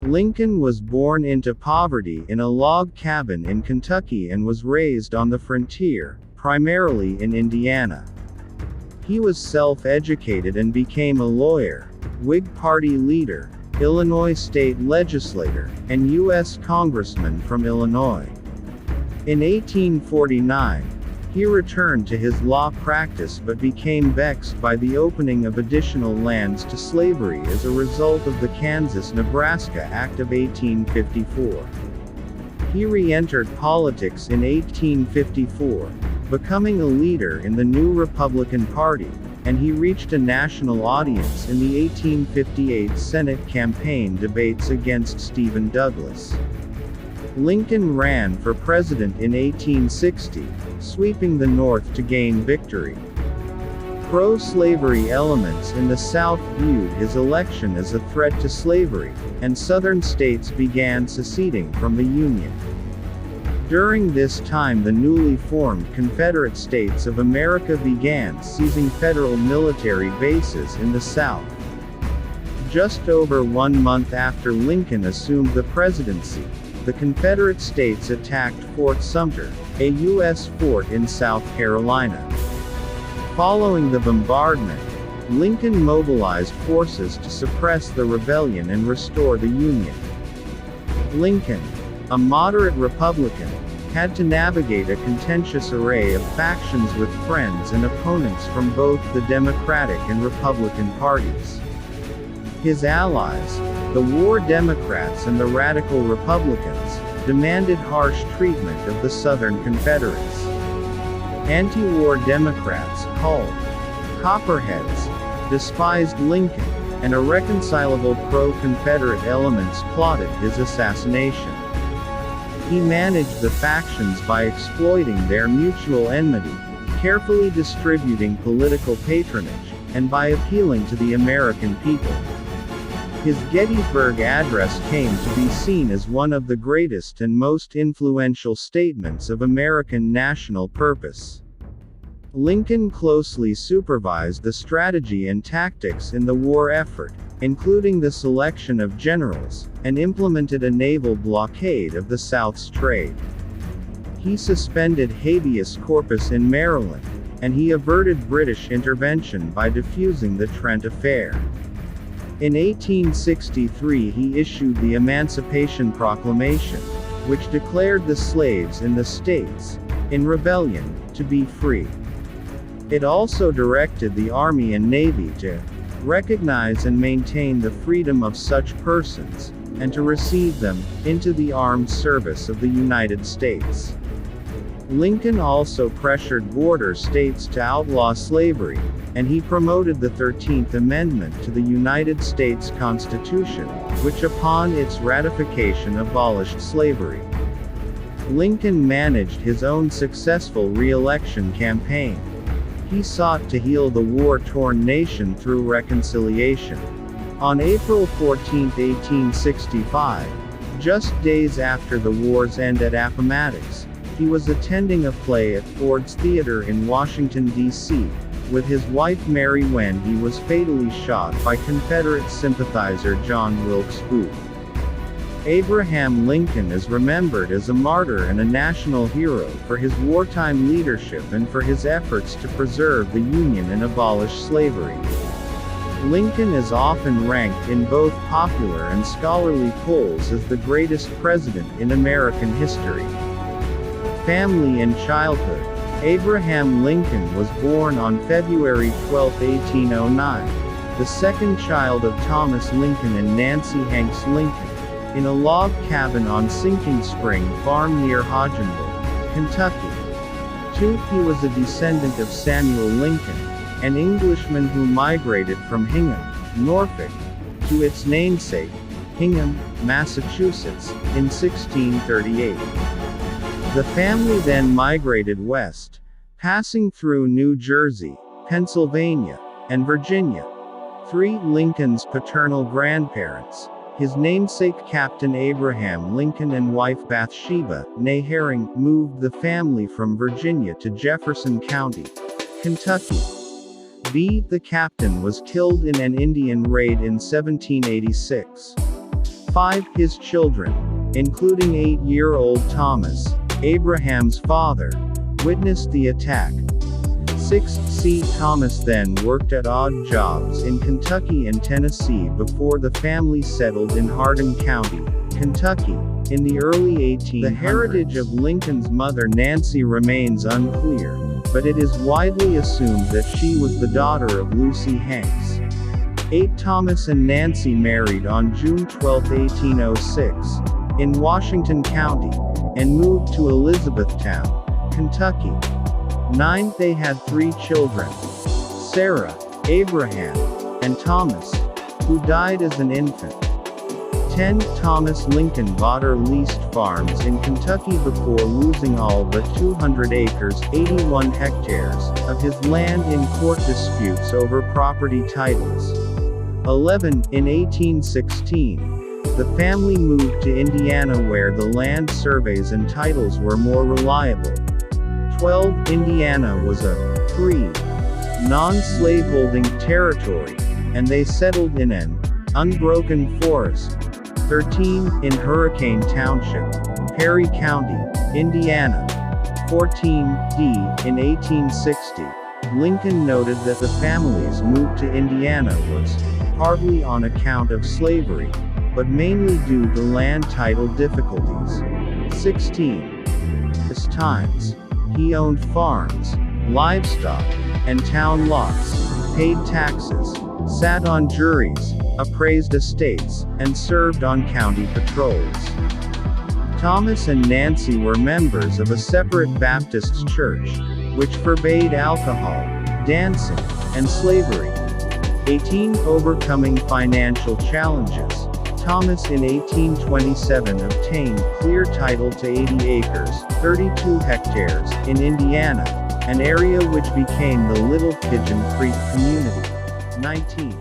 Lincoln was born into poverty in a log cabin in Kentucky and was raised on the frontier, primarily in Indiana. He was self-educated and became a lawyer, Whig Party leader, Illinois state legislator, and U.S. congressman from Illinois. In 1849, he returned to his law practice but became vexed by the opening of additional lands to slavery as a result of the Kansas-Nebraska Act of 1854. He re-entered politics in 1854, becoming a leader in the new Republican Party, and he reached a national audience in the 1858 Senate campaign debates against Stephen Douglas. Lincoln ran for president in 1860, sweeping the North to gain victory. Pro-slavery elements in the South viewed his election as a threat to slavery, and Southern states began seceding from the Union. During this time, the newly formed Confederate States of America began seizing federal military bases in the South. Just over 1 month after Lincoln assumed the presidency, the Confederate States attacked Fort Sumter, a U.S. fort in South Carolina. Following the bombardment, Lincoln mobilized forces to suppress the rebellion and restore the Union. Lincoln, a moderate Republican, had to navigate a contentious array of factions with friends and opponents from both the Democratic and Republican parties. His allies, the War Democrats and the Radical Republicans, demanded harsh treatment of the Southern Confederates. Anti-war Democrats, called Copperheads, despised Lincoln, and irreconcilable pro-Confederate elements plotted his assassination. He managed the factions by exploiting their mutual enmity, carefully distributing political patronage, and by appealing to the American people. His Gettysburg Address came to be seen as one of the greatest and most influential statements of American national purpose. Lincoln closely supervised the strategy and tactics in the war effort, including the selection of generals, and implemented a naval blockade of the South's trade. He suspended habeas corpus in Maryland, and he averted British intervention by defusing the Trent Affair. In 1863 he issued the Emancipation Proclamation, which declared the slaves in the states, in rebellion, to be free. It also directed the Army and Navy to recognize and maintain the freedom of such persons, and to receive them into the armed service of the United States. Lincoln also pressured border states to outlaw slavery, and he promoted the 13th Amendment to the United States Constitution, which upon its ratification abolished slavery. Lincoln managed his own successful re-election campaign. He sought to heal the war-torn nation through reconciliation. On April 14, 1865, just days after the war's end at Appomattox, he was attending a play at Ford's Theater in Washington, D.C., with his wife Mary when he was fatally shot by Confederate sympathizer John Wilkes Booth. Abraham Lincoln is remembered as a martyr and a national hero for his wartime leadership and for his efforts to preserve the Union and abolish slavery. Lincoln is often ranked in both popular and scholarly polls as the greatest president in American history. Family and childhood. Abraham Lincoln was born on February 12, 1809, the second child of Thomas Lincoln and Nancy Hanks Lincoln, in a log cabin on Sinking Spring Farm near Hodgenville, Kentucky. 2. He was a descendant of Samuel Lincoln, an Englishman who migrated from Hingham, Norfolk, to its namesake, Hingham, Massachusetts, in 1638. The family then migrated west, passing through New Jersey, Pennsylvania, and Virginia. 3. Lincoln's paternal grandparents, his namesake Captain Abraham Lincoln and wife Bathsheba, née Herring, moved the family from Virginia to Jefferson County, Kentucky. The captain was killed in an Indian raid in 1786. 5. His children, including 8-year-old Thomas, Abraham's father, witnessed the attack. 6. C. Thomas then worked at odd jobs in Kentucky and Tennessee before the family settled in Hardin County, Kentucky, in the early 1800s. The heritage of Lincoln's mother Nancy remains unclear, but it is widely assumed that she was the daughter of Lucy Hanks. 8. Thomas and Nancy married on June 12, 1806, in Washington County, and moved to Elizabethtown, Kentucky. 9. They had 3 children: Sarah, Abraham, and Thomas, who died as an infant. 10. Thomas Lincoln bought or leased farms in Kentucky before losing all but 200 acres, 81 hectares, of his land in court disputes over property titles. 11. In 1816, the family moved to Indiana where the land surveys and titles were more reliable. 12. Indiana was a free, non-slaveholding territory, and they settled in an unbroken forest. 13. In Hurricane Township, Perry County, Indiana. 14. D. In 1860, Lincoln noted that the family's move to Indiana was partly on account of slavery, but mainly due to land title difficulties. 16. His times. He owned farms, livestock, and town lots, paid taxes, sat on juries, appraised estates, and served on county patrols. Thomas and Nancy were members of a separate Baptist church, which forbade alcohol, dancing, and slavery. 18. Overcoming financial challenges. Thomas in 1827 obtained clear title to 80 acres, 32 hectares, in Indiana, an area which became the Little Pigeon Creek community. 19.